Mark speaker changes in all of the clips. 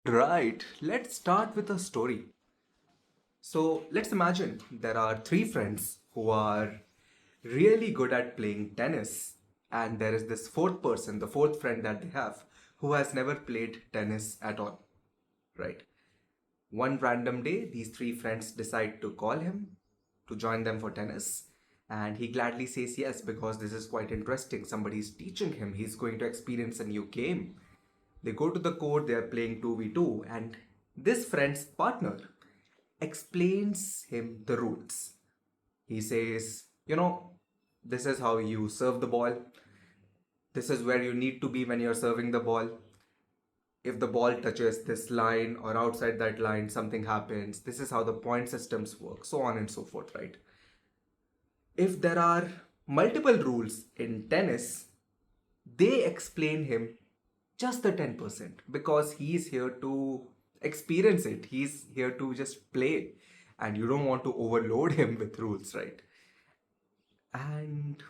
Speaker 1: Right, let's start with a story. So let's imagine there are three friends who are really good at playing tennis, and there is this fourth person, the fourth friend that they have, who has never played tennis at all. Right? One random day, these three friends decide to call him to join them for tennis, and he gladly says yes because this is quite interesting. Somebody's teaching him, he's going to experience a new game. They go to the court, they are playing 2v2, and this friend's partner explains him the rules. He says, this is how you serve the ball, this is where you need to be when you're serving the ball. If the ball touches this line or outside that line, something happens. This is how the point systems work, so on and so forth, right? If there are multiple rules in tennis, they explain him just the 10% because he's here to experience it. He's here to just play, and you don't want to overload him with rules, right? And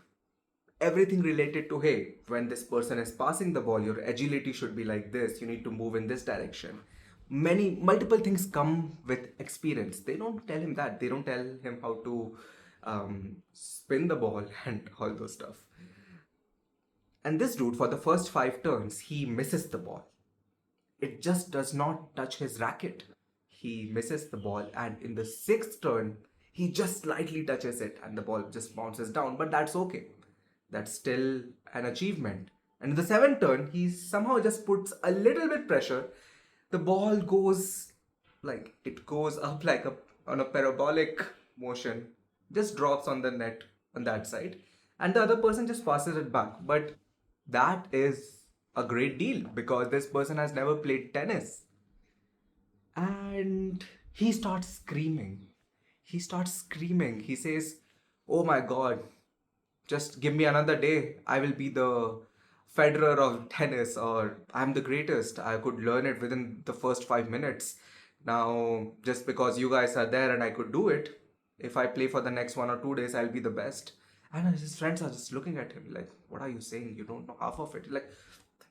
Speaker 1: everything related to, hey, when this person is passing the ball, your agility should be like this, you need to move in this direction. Many multiple things come with experience. They don't tell him that, they don't tell him how to spin the ball and all those stuff. And this dude, for the first five turns, he misses the ball. It just does not touch his racket. He misses the ball, and in the sixth turn, he just slightly touches it, and the ball just bounces down. But that's okay. That's still an achievement. And in the seventh turn, he somehow just puts a little bit pressure. The ball goes like it goes up like a on a parabolic motion, just drops on the net on that side, and the other person just passes it back. But that is a great deal because this person has never played tennis. And he starts screaming. He starts screaming. He says, "Oh my god, just give me another day. I will be the Federer of tennis, or I'm the greatest. I could learn it within the first 5 minutes. Now, just because you guys are there and I could do it, if I play for the next 1 or 2 days, I'll be the best." And his friends are just looking at him like, "What are you saying? You don't know half of it." Like,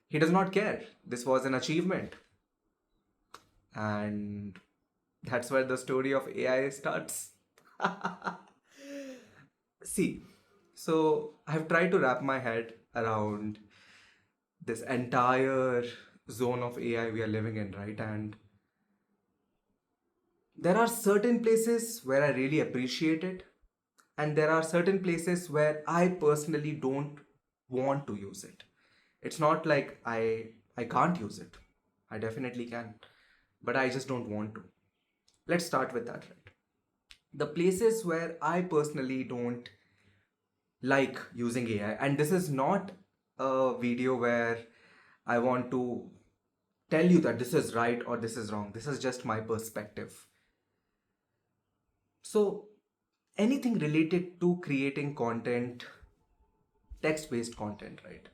Speaker 1: he does not care. This was an achievement. And that's where the story of AI starts. See, so I've tried to wrap my head around this entire zone of AI we are living in, right? And there are certain places where I really appreciate it, and there are certain places where I personally don't want to use it. It's not like I can't use it. I definitely can, but I just don't want to. Let's start with that, right? The places where I personally don't like using AI, and this is not a video where I want to tell you that this is right or this is wrong. This is just my perspective. So, anything related to creating content, text based content, right?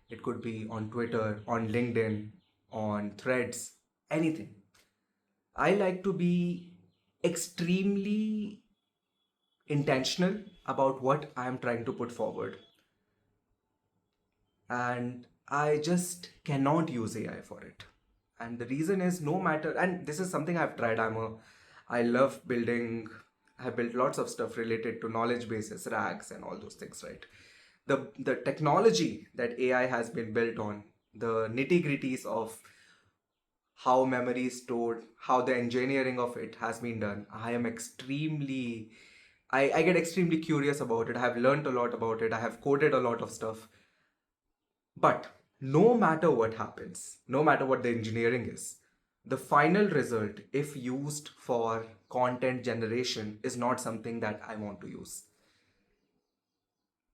Speaker 1: It could be on Twitter, on LinkedIn, on threads, anything. I like to be extremely intentional about what I'm trying to put forward, and I just cannot use AI for it. And the reason is, no matter, and this is something I've tried. I love building. I built lots of stuff related to knowledge bases, RAGs, and all those things, right? The technology that AI has been built on, the nitty gritties of how memory is stored, how the engineering of it has been done. I get extremely curious about it. I have learned a lot about it. I have coded a lot of stuff. But no matter what happens, no matter what the engineering is, the final result, if used for content generation, is not something that I want to use.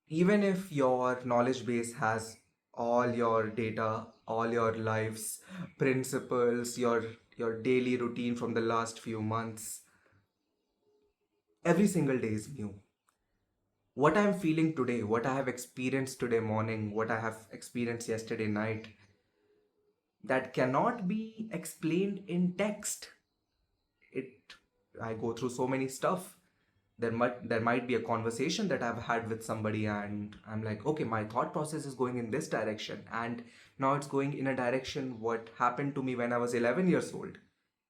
Speaker 1: Even if your knowledge base has all your data, all your life's principles, your daily routine from the last few months, every single day is new. What I'm feeling today, what I have experienced today morning, what I have experienced yesterday night, that cannot be explained in text. It I go through so many stuff. There might be a conversation that I've had with somebody, and I'm like, okay, my thought process is going in this direction, and Now it's going in a direction what happened to me when I was 11 years old.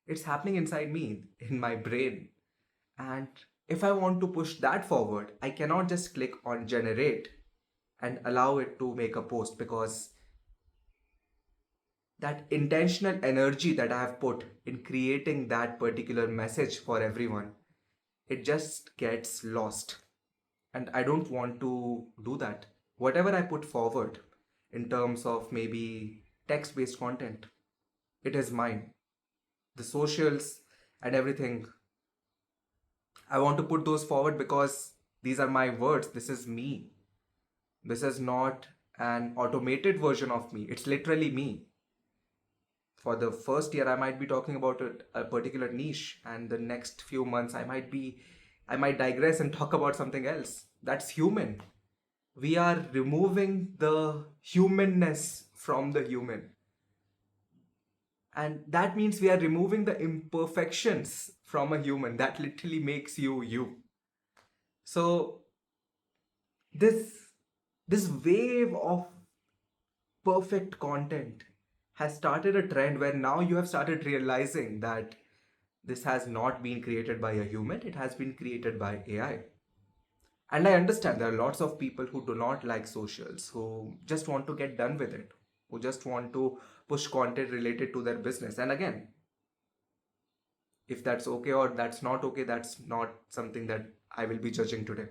Speaker 1: It's happening inside me, in my brain. And if I want to push that forward, I cannot just click on generate and allow it to make a post, because that intentional energy that I have put in creating that particular message for everyone, it just gets lost. And I don't want to do that. Whatever I put forward in terms of maybe text based content, it is mine. The socials and everything, I want to put those forward because these are my words. This is me. This is not an automated version of me. It's literally me. For the first year, I might be talking about a particular niche, and the next few months, I might digress and talk about something else. That's human. We are removing the humanness from the human. And that means we are removing the imperfections from a human. That literally makes you you. So this this wave of perfect content has started a trend where now you have started realizing that this has not been created by a human, it has been created by AI. And I understand there are lots of people who do not like socials, who just want to get done with it, who just want to push content related to their business. And again, if that's okay or that's not okay, that's not something that I will be judging today.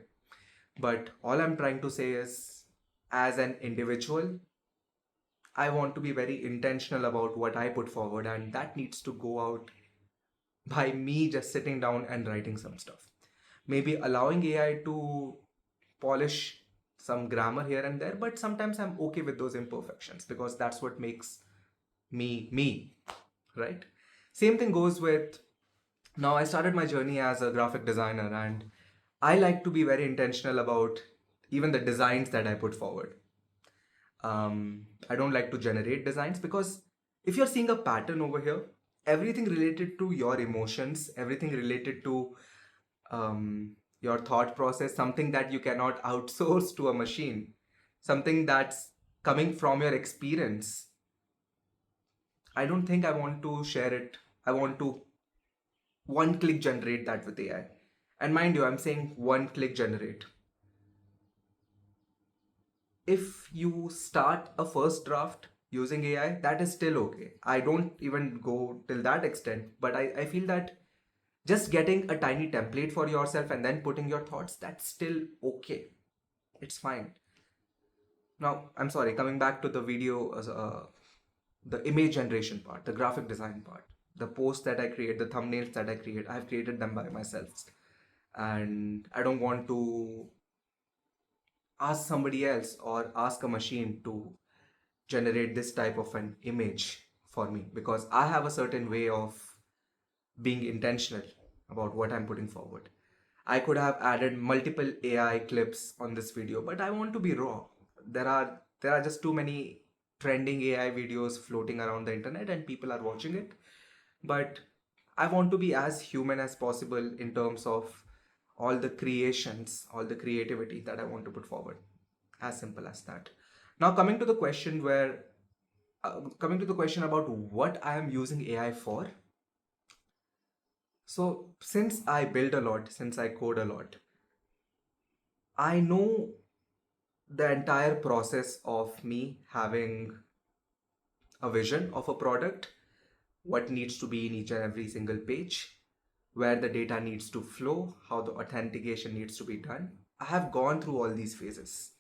Speaker 1: But all I'm trying to say is, as an individual, I want to be very intentional about what I put forward, and that needs to go out by me just sitting down and writing some stuff. Maybe allowing AI to polish some grammar here and there, but sometimes I'm okay with those imperfections because that's what makes me me, right? Same thing goes with, now I started my journey as a graphic designer, and I like to be very intentional about even the designs that I put forward. I don't like to generate designs because if you're seeing a pattern over here, everything related to your emotions, everything related to your thought process, something that you cannot outsource to a machine, something that's coming from your experience, I don't think I want to share it. I want to one click generate that with AI. And mind you, I'm saying one click generate. If you start a first draft using AI, that is still okay. I don't even go till that extent, but I feel that just getting a tiny template for yourself and then putting your thoughts, that's still okay. It's fine. Now, I'm sorry, coming back to the video, the image generation part, the graphic design part, the posts that I create, the thumbnails that I create, I've created them by myself. And I don't want to ask somebody else or ask a machine to generate this type of an image for me, because I have a certain way of being intentional about what I'm putting forward. I could have added multiple AI clips on this video, but I want to be raw. There are just too many trending AI videos floating around the internet and people are watching it. But I want to be as human as possible in terms of all the creations, all the creativity that I want to put forward. As simple as that. Now coming to the question about what I am using AI for. So since I build a lot, since I code a lot, I know the entire process of me having a vision of a product, what needs to be in each and every single page, where the data needs to flow, how the authentication needs to be done. I have gone through all these phases.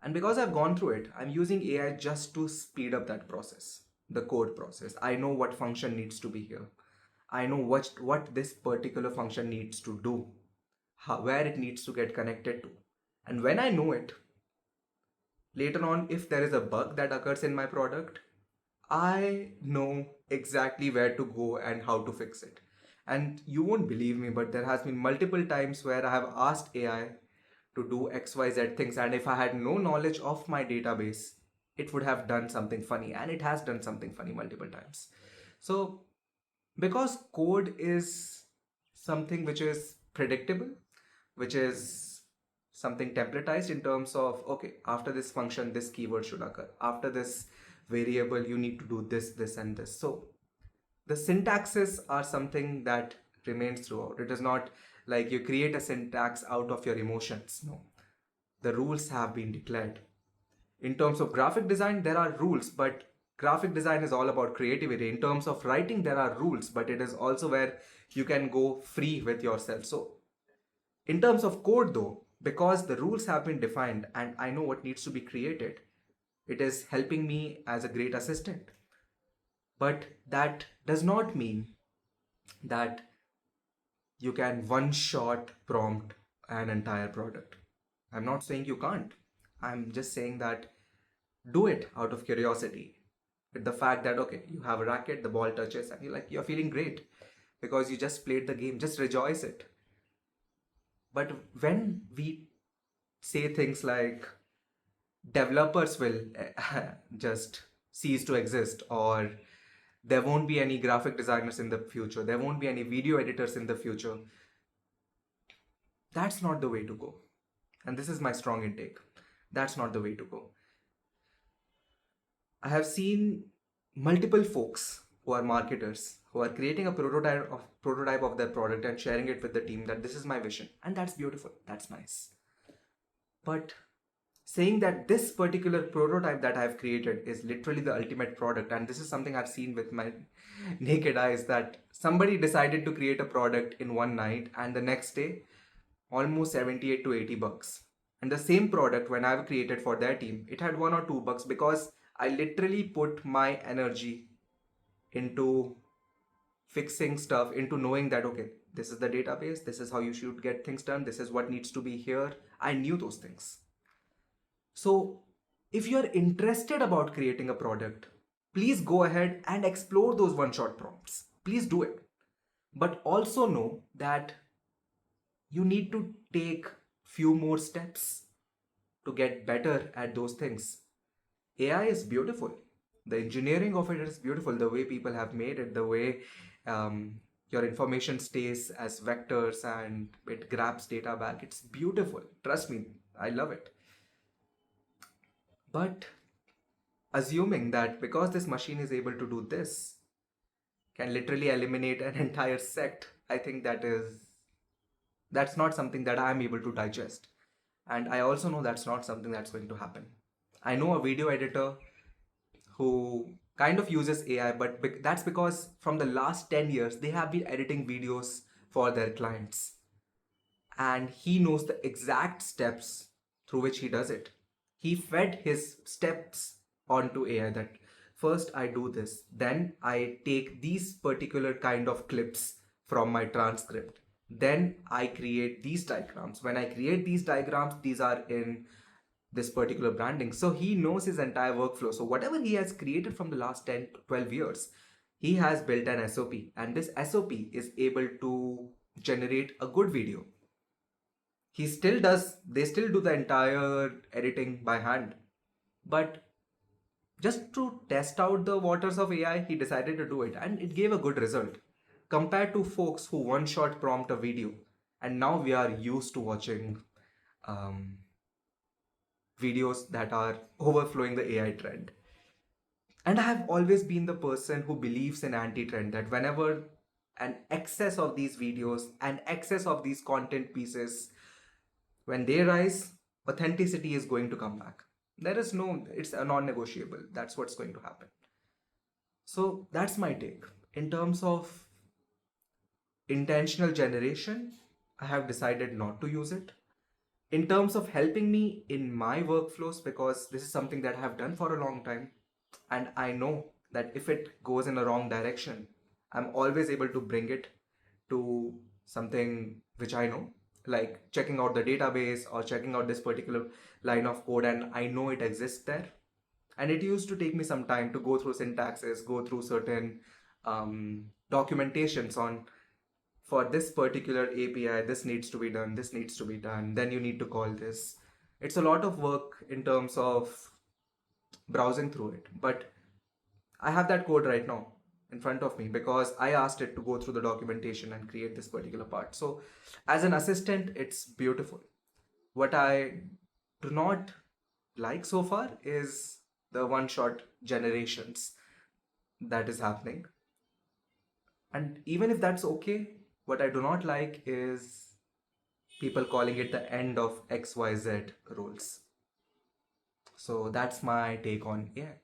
Speaker 1: And because I've gone through it, I'm using AI just to speed up that process, the code process. I know what function needs to be here. I know what this particular function needs to do, where it needs to get connected to. And when I know it, later on, if there is a bug that occurs in my product, I know exactly where to go and how to fix it. And you won't believe me, but there has been multiple times where I have asked AI to do XYZ things, and if I had no knowledge of my database, it would have done something funny, and it has done something funny multiple times. So because code is something which is predictable, which is something templatized in terms of, okay, after this function this keyword should occur, after this variable, you need to do this, this, and this. So the syntaxes are something that remains throughout. It is not like you create a syntax out of your emotions. No, the rules have been declared. In terms of graphic design, there are rules, but graphic design is all about creativity. In terms of writing, there are rules, but it is also where you can go free with yourself. So in terms of code, though, because the rules have been defined and I know what needs to be created, it is helping me as a great assistant. But that does not mean that you can one shot prompt an entire product. I'm not saying you can't. I'm just saying that do it out of curiosity. With the fact that, okay, you have a racket, the ball touches, and you're feeling great because you just played the game, just rejoice it. But when we say things like developers will just cease to exist, or there won't be any graphic designers in the future, there won't be any video editors in the future, that's not the way to go. And this is my strong intake. That's not the way to go. I have seen multiple folks who are marketers who are creating a prototype of their product and sharing it with the team that this is my vision, and that's beautiful, that's nice. But saying that this particular prototype that I've created is literally the ultimate product, and this is something I've seen with my naked eyes, that somebody decided to create a product in one night and the next day almost 78 to 80 bucks. And the same product, when I've created for their team, it had 1 or 2 bucks because I literally put my energy into fixing stuff, into knowing that, okay, this is the database, this is how you should get things done, this is what needs to be here. I knew those things. So if you're interested about creating a product, please go ahead and explore those one-shot prompts. Please do it. But also know that you need to take few more steps to get better at those things. AI is beautiful. The engineering of it is beautiful. The way people have made it, the way your information stays as vectors and it grabs data back. It's beautiful. Trust me, I love it. But assuming that because this machine is able to do this, can literally eliminate an entire sect, I think that's not something that I'm able to digest. And I also know that's not something that's going to happen. I know a video editor who kind of uses AI, but that's because from the last 10 years, they have been editing videos for their clients. And he knows the exact steps through which he does it. He fed his steps onto AI that first I do this, then I take these particular kind of clips from my transcript. Then I create these diagrams. When I create these diagrams, these are in this particular branding. So he knows his entire workflow. So whatever he has created from the last 10 to 12 years, he has built an SOP, and this SOP is able to generate a good video. They still do the entire editing by hand. But just to test out the waters of AI, he decided to do it, and it gave a good result compared to folks who one shot prompt a video. And now we are used to watching videos that are overflowing the AI trend. And I have always been the person who believes in anti-trend, that whenever an excess of these videos, an excess of these content pieces, when they rise, authenticity is going to come back. It's a non-negotiable. That's what's going to happen. So that's my take. In terms of intentional generation, I have decided not to use it. In terms of helping me in my workflows, because this is something that I have done for a long time, and I know that if it goes in a wrong direction, I'm always able to bring it to something which I know, like checking out the database or checking out this particular line of code, and I know it exists there. And it used to take me some time to go through syntaxes, go through certain documentations on, for this particular API, this needs to be done, this needs to be done, then you need to call this. It's a lot of work in terms of browsing through it. But I have that code right now in front of me because I asked it to go through the documentation and create this particular part. So as an assistant, it's beautiful. What I do not like so far is the one shot generations that is happening. And even if that's okay, what I do not like is people calling it the end of XYZ rules. So that's my take on AI.